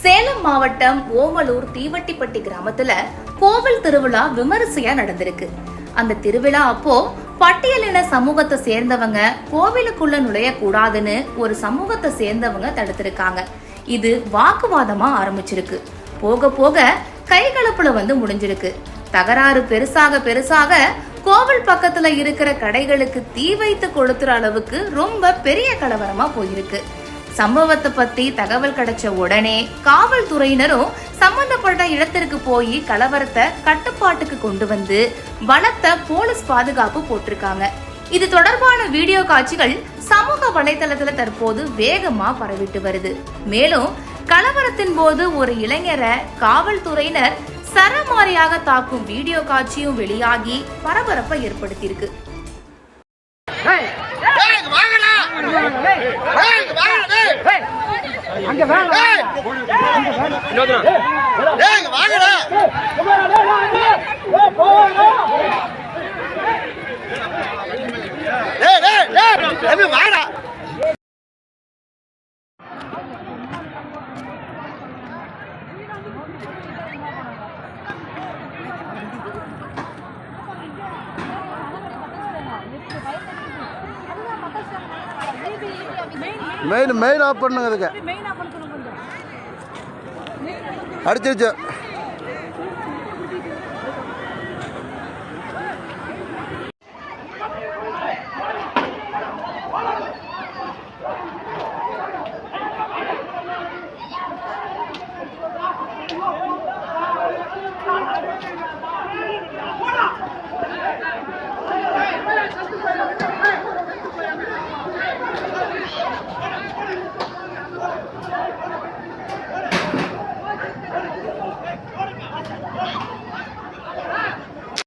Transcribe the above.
சேலம் மாவட்டம் ஓமலூர் தீவட்டிப்பட்டி கிராமத்துல கோவில் திருவிழா விமரிசையா நடந்திருக்கு. அந்த திருவிழா அப்போ பட்டியலின சமூகத்தை சேர்ந்தவங்க கோவிலுக்குள்ள நுழைய கூடாதுன்னு ஒரு சமூகத்தை சேர்ந்தவங்க தடுத்திருக்காங்க. இது வாக்குவாதமா ஆரம்பிச்சிருக்கு. போக போக கைகலப்புல முடிஞ்சிருக்கு. தகராறு பெருசாக கோவில் பக்கத்துல இருக்கிற கடைகளுக்கு தீ வைத்து கொளுத்துற அளவுக்கு ரொம்ப பெரிய கலவரமா போயிருக்கு. சம்பவத்தை பத்தி தகவல் கிடைச்ச உடனே காவல்துறையினரும் சம்பந்தப்பட்ட இடத்திற்கு போய் கலவரத்தை கட்டுப்பாட்டுக்கு கொண்டு வந்து பலத்த போலீஸ் பாதுகாப்பு போட்டிருக்காங்க. இது தொடர்பான வீடியோ காட்சிகள் சமூக வலைதளத்துல தற்போது வேகமா பரவிட்டு வருது. மேலும் கலவரத்தின் போது ஒரு இளைஞரை காவல்துறையினர் சரமாரியாக தாக்கும் வீடியோ காட்சியும் வெளியாகி பரபரப்பை ஏற்படுத்தியிருக்கு. மெயின் ஆஃப் பண்ணுங்க. அதுக்கு அடிச்சிருச்சு.